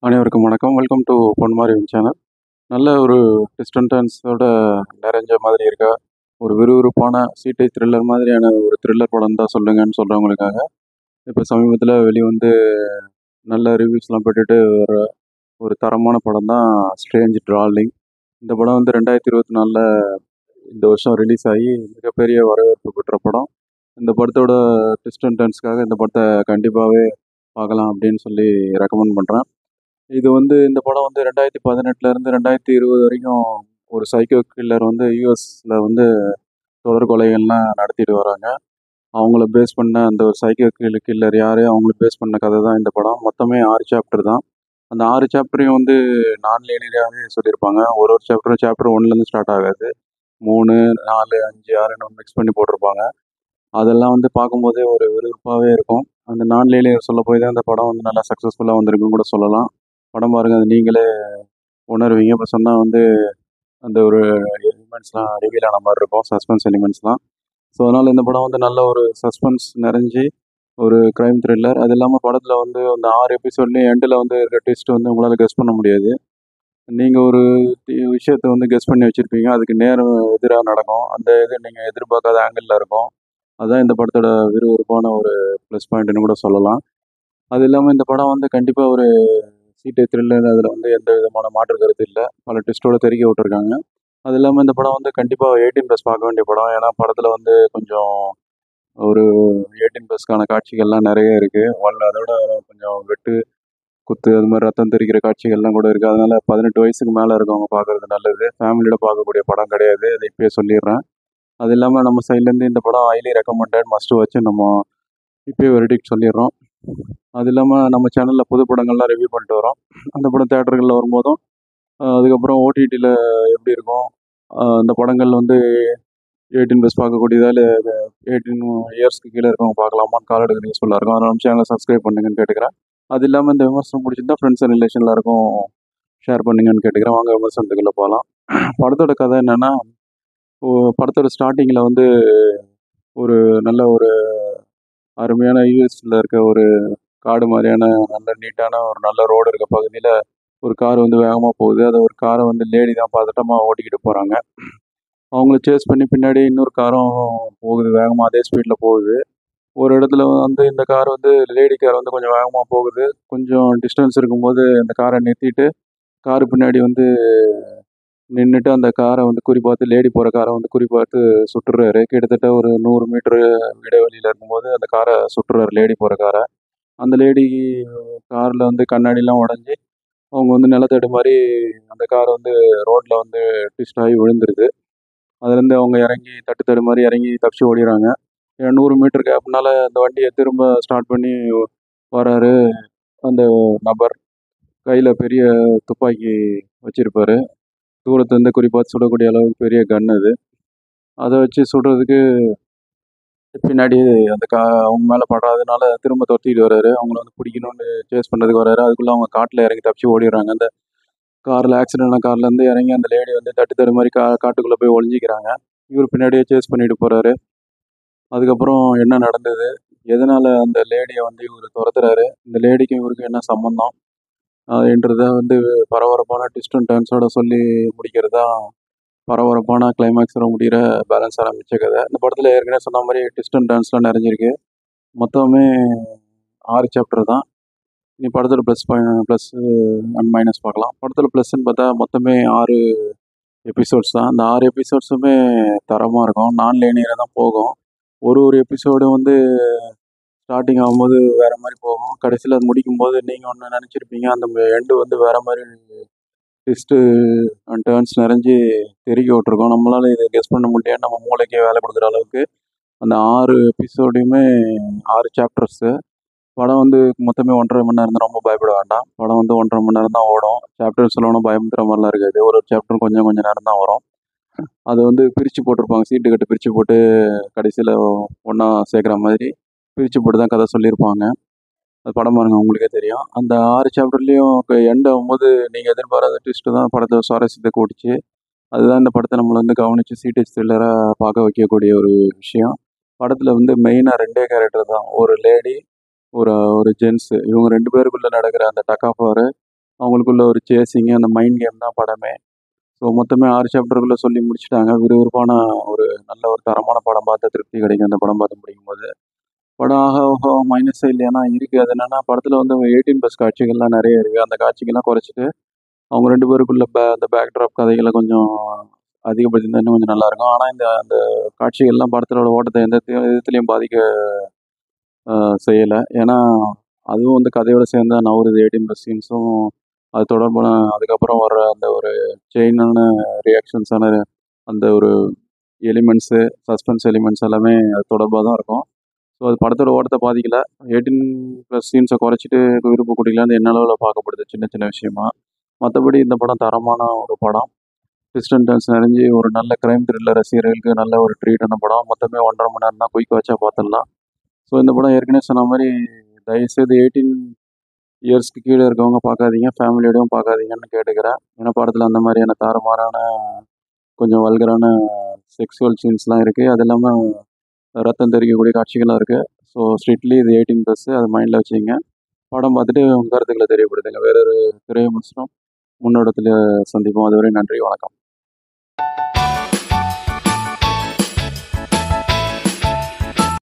அனைவருக்கும் வணக்கம். Welcome to பொன்மாரியின் சேனல். நல்ல ஒரு ட்விஸ்ட் அண்ட் டர்ன்ஸோட நிறைஞ்ச மாதிரி இருக்க ஒரு விறுவிறுப்பான சீட்டை த்ரில்லர் மாதிரியான ஒரு த்ரில்லர் படம் தான் சொல்லுங்கன்னு சொல்கிறவங்களுக்காக இப்போ சமீபத்தில் வெளிவந்து நல்ல ரிவ்யூஸ்லாம் பெற்றுட்டு வர ஒரு தரமான படம் தான் ஸ்ட்ரேஞ்ச் டார்லிங். இந்த படம் வந்து 2024 இந்த வருஷம் ரிலீஸ் ஆகி மிகப்பெரிய வரவேற்பு பெற்ற படம். இந்த படத்தோட ட்விஸ்ட் அண்ட் டர்ன்ஸ்க்காக இந்த படத்தை கண்டிப்பாகவே பார்க்கலாம் அப்படின்னு சொல்லி ரெக்கமெண்ட் பண்ணுறேன். இது வந்து இந்த படம் வந்து 2018 2020 வரைக்கும் ஒரு சைக்கோ கில்லர் வந்து யூஎஸில் வந்து தொடர் கொலைகள்லாம் நடத்திட்டு வராங்க. அவங்கள பேஸ் பண்ண அந்த ஒரு சைக்கோ கில்லர் யார், அவங்கள பேஸ் பண்ண கதை தான் இந்த படம். மொத்தமே 6 சாப்டர் தான். அந்த 6 சாப்டரையும் வந்து நான் லீனியராகவே சொல்லியிருப்பாங்க. ஒரு சாப்டர் 1லேருந்து ஸ்டார்ட் ஆகாது. 3, 4, 5, 6ன்னு மிக்ஸ் பண்ணி போட்டிருப்பாங்க. அதெல்லாம் வந்து பார்க்கும்போதே ஒரு விறுவிறுப்பாகவே இருக்கும். அந்த நான் லீனியர் சொல்ல போய் தான் இந்த படம் வந்து நல்லா சக்ஸஸ்ஃபுல்லாக வந்திருக்குன்னு கூட சொல்லலாம். படம் பாருங்கள், அது நீங்களே உணர்வீங்க. இப்போ சொன்னால் வந்து அந்த ஒரு எலிமெண்ட்ஸ்லாம் ரிவீல் ஆன மாதிரி இருக்கும், சஸ்பென்ஸ் எலிமெண்ட்ஸ்லாம். ஸோ அதனால் இந்த படம் வந்து நல்ல ஒரு சஸ்பென்ஸ் நிறைஞ்சி ஒரு க்ரைம் த்ரில்லர். அது இல்லாமல் படத்தில் வந்து அந்த 6 எபிசோட்லேயும் எண்டில் வந்து இருக்க ட்விஸ்ட் வந்து உங்களால் கெஸ் பண்ண முடியாது. நீங்கள் ஒரு விஷயத்தை வந்து கெஸ் பண்ணி வச்சுருப்பீங்க, அதுக்கு எதிராக நடக்கும். அந்த இது நீங்கள் எதிர்பார்க்காத ஆங்கிளில் இருக்கும். அதுதான் இந்த படத்தோட விறுவிறுப்பான ஒரு ப்ளஸ் பாயிண்ட்னு கூட சொல்லலாம். அது இல்லாமல் இந்த படம் வந்து கண்டிப்பாக ஒரு சீட்டை த்ரில்லர், அதில் வந்து எந்த விதமான மாற்று கருத்து இல்லை. பல ட்விஸ்ட்டோட தெருக்கி விட்டுருக்காங்க. அது இல்லாமல் இந்த படம் வந்து கண்டிப்பாக 18+ பார்க்க வேண்டிய படம். ஏன்னா படத்தில் வந்து கொஞ்சம் ஒரு 18+க்கான காட்சிகள்லாம் நிறைய இருக்குது. அதோட கொஞ்சம் வெட்டு குத்து அது மாதிரி ரத்தம் தெரிக்கிற காட்சிகள்லாம் கூட இருக்குது. அதனால் 18 வயசுக்கு மேலே இருக்கவங்க பார்க்குறது நல்லது. ஃபேமிலியோட பார்க்கக்கூடிய படம் கிடையாது, அதை இப்போயே சொல்லிடுறேன். அது இல்லாமல் நம்ம சைட்லேருந்து இந்த படம் ஹைலி ரெக்கமெண்டட், மஸ்ட் வச்சு நம்ம இப்போயே வெர்டிக்ட் சொல்லிடுறோம். அது இல்லாமல் நம்ம சேனலில் புது படங்கள்லாம் ரிவ்யூ பண்ணிட்டு வரோம். அந்த படம் தேட்டர்களில் வரும்போதும் அதுக்கப்புறம் ஓடிடியில் எப்படி இருக்கும், அந்த படங்கள் வந்து 18+ பார்க்கக்கூடியதா இல்லை 18 இயர்ஸ்க்கு கீழே இருக்கவங்க பார்க்கலாமான்னு கால் எடுக்க யூஸ்ஃபுல்லாக இருக்கும். அதனால் நம்ம சேனலை சப்ஸ்கிரைப் பண்ணுங்கன்னு கேட்டுக்கிறேன். அது இல்லாமல் இந்த விமர்சனம் பிடிச்சிருந்தா ஃப்ரெண்ட்ஸ் அண்ட் ரிலேஷன் எல்லாருக்கும் ஷேர் பண்ணுங்கன்னு கேட்டுக்கிறேன். வாங்க விமர்சனத்துக்குள்ளே போகலாம். படத்தோட கதை என்னென்னா, படத்தோட ஸ்டார்டிங்கில் வந்து ஒரு நல்ல ஒரு அருமையான யூஎஸில் இருக்க ஒரு காடு மாதிரியான நல்ல நீட்டான ஒரு நல்ல ரோடு இருக்க பகுதியில் ஒரு கார் வந்து வேகமாக போகுது. அதை ஒரு காரை வந்து லேடி தான் பதட்டமாக ஓட்டிக்கிட்டு போகிறாங்க. அவங்கள சேஸ் பண்ணி பின்னாடி இன்னொரு காரும் போகுது, வேகமாக அதே ஸ்பீடில் போகுது. ஒரு இடத்துல வந்து இந்த கார் வந்து லேடி கார் வந்து கொஞ்சம் வேகமாக போகுது. கொஞ்சம் டிஸ்டன்ஸ் இருக்கும்போது அந்த காரை நிறுத்திட்டு காரு பின்னாடி வந்து நின்றுட்டு அந்த காரை வந்து குறிப்பார்த்து, லேடி போகிற காரை வந்து குறிப்பார்த்து சுட்டுறாரு. கிட்டத்தட்ட ஒரு 100 மீட்டரு இடைவெளியில் இருக்கும்போது அந்த காரை சுட்டுறாரு, லேடி போகிற காரை. அந்த லேடி காரில் வந்து கண்ணாடிலாம் உடஞ்சி அவங்க வந்து நிலத்தடி மாதிரி அந்த கார் வந்து ரோட்டில் வந்து ட்விஸ்ட் ஆகி விழுந்துருது. அதுலேருந்து அவங்க இறங்கி தட்டு மாதிரி இறங்கி தப்பிச்சு ஓடிடுறாங்க. 100 மீட்டர் கேப்னால அந்த வண்டியை திரும்ப ஸ்டார்ட் பண்ணி வராரு அந்த நபர். கையில் பெரிய துப்பாக்கி வச்சுருப்பாரு. தூரத்துலேருந்து குறிப்பாக சுடக்கூடிய அளவுக்கு பெரிய கன் அது. அதை வச்சு சுடுறதுக்கு பின்னாடி அந்த அவங்க மேலே படாததுனால திரும்ப துரத்திட்டு வர்றாரு. அவங்கள வந்து பிடிக்கணும்னு சேஸ் பண்ணுறதுக்கு வர்றாரு. அதுக்குள்ளே அவங்க காட்டில் இறங்கி தப்பிச்சு ஓடிடுறாங்க. அந்த காரில் ஆக்சிடென்ட் ஆன கார்லேருந்து இறங்கி அந்த லேடி வந்து தட்டு மாதிரி காட்டுக்குள்ளே போய் ஒளிஞ்சிக்கிறாங்க. இவர் பின்னாடியே சேஸ் பண்ணிட்டு போகிறாரு. அதுக்கப்புறம் என்ன நடந்தது, எதனால் அந்த லேடியை வந்து இவர் துரத்துறாரு, இந்த லேடிக்கும் இவருக்கும் என்ன சம்மந்தம் என்றதை வந்து பரபரப்பான ட்விஸ்ட் அண்ட் டர்ன்ஸோட சொல்லி முடிக்கிறது தான் பரபரப்பான கிளைமேக்ஸோட முடிகிற பேலன்ஸான மிச்ச கதை. இந்த படத்தில் ஏற்கனவே சொன்ன மாதிரி ட்விஸ்ட் அண்ட் டர்ன்ஸ்லாம் நிறைஞ்சிருக்கு. மொத்தமே 6 சாப்டர் தான். இனி படத்தோட ப்ளஸ் அண்ட் மைனஸ் பார்க்கலாம். படத்தில் ப்ளஸ்ன்னு பார்த்தா மொத்தமே 6 எபிசோட்ஸ் தான். அந்த 6 எபிசோட்ஸுமே தரமாக இருக்கும். நான் லைனியராக தான் போகும். ஒரு எபிசோடும் வந்து ஸ்டார்டிங் ஆகும்போது வேறு மாதிரி போகும். கடைசியில் அது முடிக்கும்போது நீங்கள் ஒன்று நினச்சிருப்பீங்க, அந்த எண்டு வந்து வேறு மாதிரி ட்விஸ்ட்டு அண்ட் டர்ன்ஸ் நிறைஞ்சி தெருக்கி விட்ருக்கோம். நம்மளால் இதை கெஸ் பண்ண முடியாது, நம்ம மூளைக்கே வேலை கொடுக்குற அளவுக்கு அந்த 6 எபிசோடையுமே 6 சாப்டர்ஸு. படம் வந்து மொத்தமே 1.5 மணி நேரம் தான். ரொம்ப பயப்பட வேண்டாம். படம் வந்து 1.5 மணி நேரம் தான் ஓடும். சாப்டர் சொல்லணும் பயமுறுத்துற மாதிரிலாம் இருக்காது. ஒரு சாப்டரும் கொஞ்சம் நேரம் தான் வரும். அதை வந்து பிரித்து போட்டிருப்பாங்க, சீட்டு கட்டு பிரித்து போட்டு கடைசியில் ஒன்றா சேர்க்குற மாதிரி பிரித்து போட்டு தான் கதை சொல்லியிருப்பாங்க. அது படம் பாருங்கள் உங்களுக்கே தெரியும். அந்த 6 சாப்டர்லேயும் எண்ட் ஆகும்போது நீங்கள் எதிர்பாராத ட்விஸ்ட்டு தான் படத்தை சுவாரஸ்யத்தை கூட்டுச்சு. அதுதான் இந்த படத்தை நம்மளை வந்து கவனித்து சீட்டேஜ் த்ரில்லராக பார்க்க வைக்கக்கூடிய ஒரு விஷயம். படத்தில் வந்து மெயினாக 2 கேரக்டர் தான். ஒரு லேடி, ஒரு ஒரு ஜென்ஸு. இவங்க 2 பேருக்குள்ள நடக்கிற அந்த டக் ஆஃப் வாரு, அவங்களுக்குள்ள ஒரு சேசிங்கு, அந்த மைண்ட் கேம் தான் படமே. ஸோ மொத்தமே 6 சாப்டருக்குள்ள சொல்லி முடிச்சுட்டாங்க. விறுவிறுப்பான ஒரு நல்ல ஒரு தரமான படம் பார்த்த திருப்தி கிடைக்கும் அந்த படம் பார்த்து முடிக்கும்போது. படம் ஆக ஓஹோ மைனஸே இல்லையானா இருக்கு. அது என்னன்னா படத்தில் வந்து 18+ காட்சிகள்லாம் நிறைய இருக்கு. அந்த காட்சிகள்லாம் குறைச்சிட்டு அவங்க 2 பேருக்குள்ள அந்த பேக்ட்ராப் கதைகள கொஞ்சம் அதிகப்படுத்தியிருந்தா இன்னும் கொஞ்சம் நல்லாயிருக்கும். ஆனா இந்த அந்த காட்சிகள்லாம் படத்தோட ஓட்டத்த எந்த விதத்திலயும் பாதிக்க செய்யல. ஏன்னா, அதுவும் வந்து கதையோட சேர்ந்து தான் நவுருது. 18+ சீன்ஸும் அது தொடர்பான அதுக்கப்புறம் வர்ற அந்த ஒரு செயினான ரியாக்ஷன்ஸான அந்த ஒரு எலிமெண்ட்ஸு, சஸ்பென்ஸ் எலிமெண்ட்ஸ் எல்லாமே அது தொடர்பா தான் இருக்கும். ஸோ அது படத்தோட ஓட்டத்த பாதிக்கல. 18+ சீன்ஸ குறைச்சிட்டு விருப்பு குடுக்கலன்னு என்ன அளவுல பார்க்கப்படுது சின்ன சின்ன விஷயமா. மத்தபடி இந்த படம் தரமான ஒரு படம். ட்விஸ்ட் அண்ட் டர்ன்ஸ் நிறைஞ்சு ஒரு நல்ல கிரைம் த்ரில்லர் ரசிகர்களுக்கு நல்ல ஒரு ட்ரீட்டான படம். மொத்தமே 1 1/2 மணி நேரம் தான் குயிக் வாட்சா பார்த்துடலாம். ஸோ இந்த படம் ஏற்கனவே சொன்ன மாரி தயவுசெய்து 18 இயர்ஸ்க்கு கீழ இருக்கவங்க பார்க்காதீங்க. ஃபேமிலியோடயும் பார்க்காதீங்கன்னு கேட்டுக்கிறேன். ஏன்னா படத்துல அந்த மாரியான தாறுமாறான, கொஞ்சம் வல்கரான செக்ஸுவல் சீன்ஸ்லாம் இருக்கு. அது இல்லாம ரத்தம் தெறிக்கக்கூடிய காட்சிகள்லாம் இருக்கு. ஸோ ஸ்ட்ரிக்ட்லி இது 18+, அத மைண்ட்ல வச்சுக்கங்க. படம் பார்த்துட்டு உங்க கருத்துக்கள தெரியப்படுத்துங்க. வேற ஒரு திரை விமர்சனம் முன்னோட்டத்துல சந்திப்போம். அதுவரை நன்றி, வணக்கம்.